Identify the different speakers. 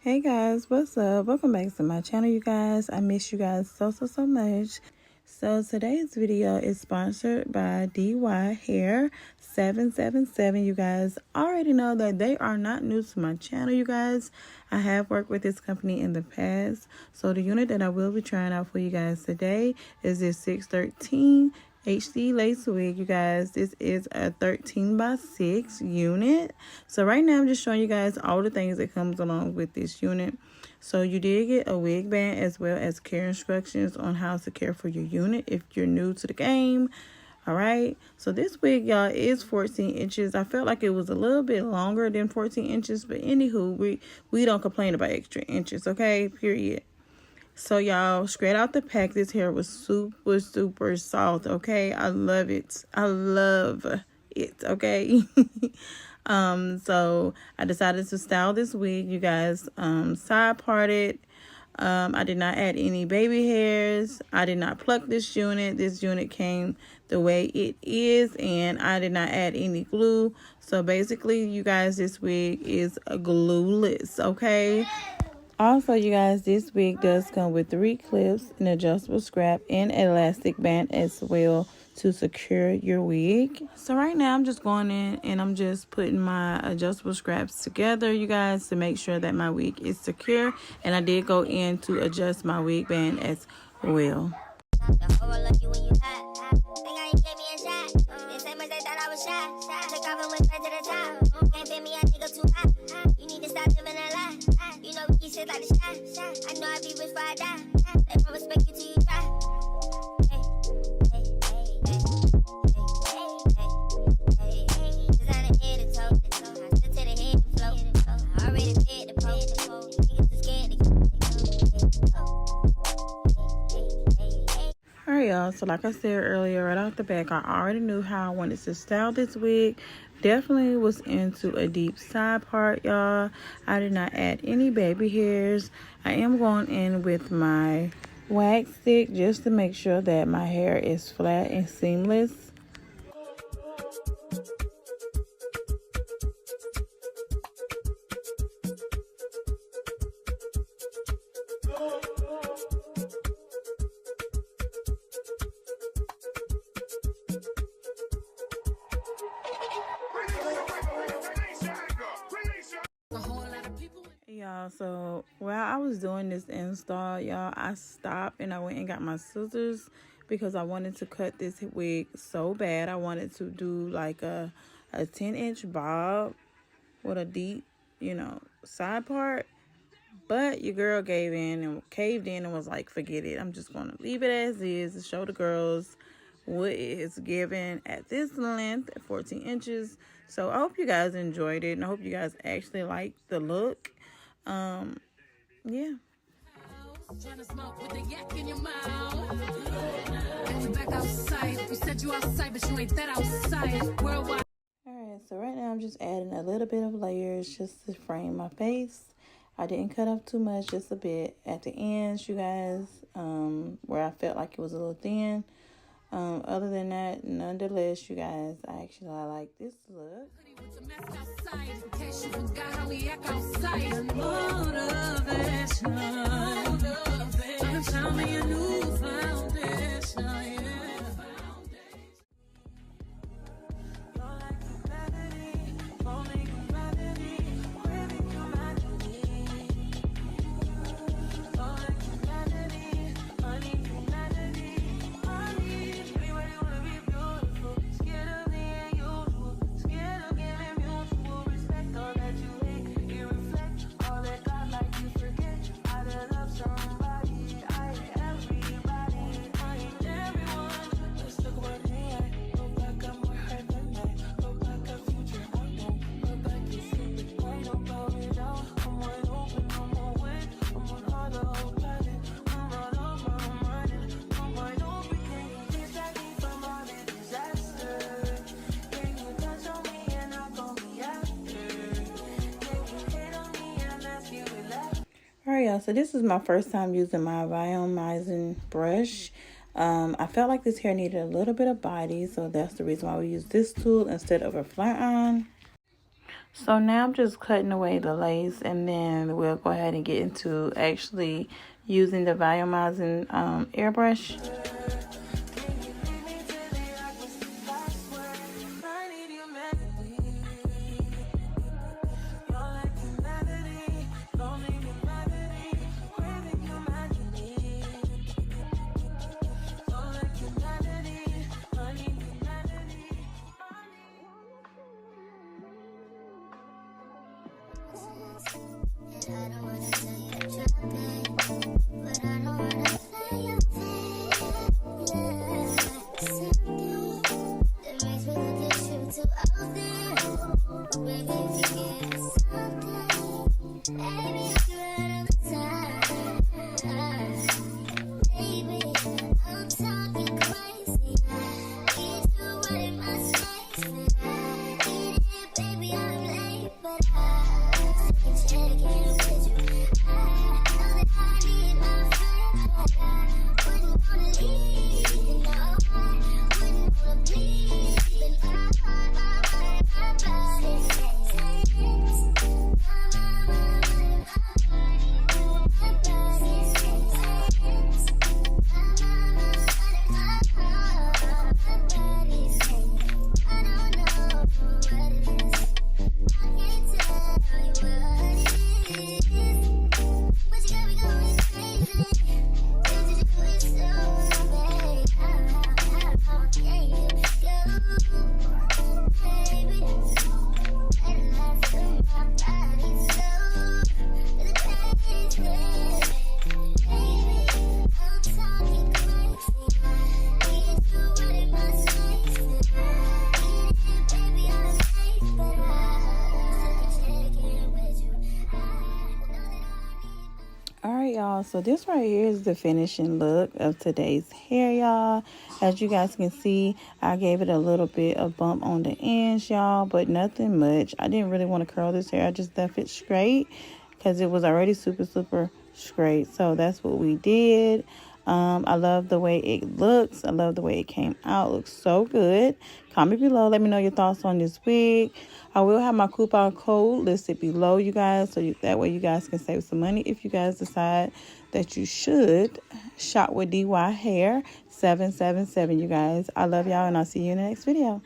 Speaker 1: Hey guys, what's up? Welcome back to my channel, you guys. I miss you guys so much. So today's video is sponsored by Dyhair777. You guys already know that they are not new to my channel, you guys. I have worked with this company in the past. So the unit that I will be trying out for you guys today is this 613 HD lace wig, you guys. This is a 13x6 unit. So right now I'm just showing you guys all the things that comes along with this unit. So you did get a wig band as well as care instructions on how to care for your unit if you're new to the game. All right, so this wig, y'all, is 14 inches. I felt like it was a little bit longer than 14 inches, but anywho, we don't complain about extra inches, okay, period. So y'all, straight out the pack, this hair was super soft, okay? I love it. I love it, okay? So I decided to style this wig, you guys. Side parted. I did not add any baby hairs. I did not pluck this unit. This unit came the way it is, and I did not add any glue. So basically, you guys, this wig is glueless, okay? Also, you guys, this wig does come with 3 clips, an adjustable scrap, and an elastic band as well to secure your wig. So right now, I'm just going in and I'm just putting my adjustable scraps together, you guys, to make sure that my wig is secure. And I did go in to adjust my wig band as well.
Speaker 2: Like the shot. I know I be with I die. They won't respect you till you try. Hey, hey, hey, hey, hey, hey. Designer head to toe. I still to the head to flow. I already paid the pole. Niggas too scared to
Speaker 1: Alright, y'all, so like I said earlier, right off the back, I already knew how I wanted to style this wig. Definitely was into a deep side part, y'all. I did not add any baby hairs. I am going in with my wax stick just to make sure that my hair is flat and seamless. Y'all, so while I was doing this install, y'all, I stopped and I went and got my scissors because I wanted to cut this wig so bad. I wanted to do like a 10-inch bob with a deep, you know, side part. But your girl gave in and caved in and was like, forget it. I'm just going to leave it as is to show the girls what is given at this length at 14 inches. So I hope you guys enjoyed it and I hope you guys actually like the look. Yeah. Alright, so right now I'm just adding a little bit of layers just to frame my face. I didn't cut off too much, just a bit at the ends, you guys, where I felt like it was a little thin. Other than that, nonetheless, you guys, I actually like this look. Alright, y'all, so this is my first time using my volumizing brush. I felt like this hair needed a little bit of body, so that's the reason why we use this tool instead of a flat iron. So now I'm just cutting away the lace, and then we'll go ahead and get into actually using the volumizing airbrush.
Speaker 2: I don't wanna tell you to drop it, but I don't wanna play your thing. Yeah, something that makes me look at you too often. Maybe you can give us something. Maybe I'm out of time. Baby, I'm talking crazy. Need to what in my space. Need it, baby, I'm late, but I can check in with you. I know that I need my friend, but I wouldn't wanna leave. You know, I wouldn't wanna bleed. But my body says,
Speaker 1: Y'all, so this right here is the finishing look of today's hair, y'all. As you guys can see, I gave it a little bit of bump on the ends, y'all, but nothing much. I didn't really want to curl this hair. I just left it straight because it was already super straight. So that's what we did. I love the way it looks. I love the way it came out. It looks so good. Comment below. Let me know your thoughts on this wig. I will have my coupon code listed below, you guys, so that way you guys can save some money if you guys decide that you should shop with Dyhair777, you guys. I love y'all, and I'll see you in the next video.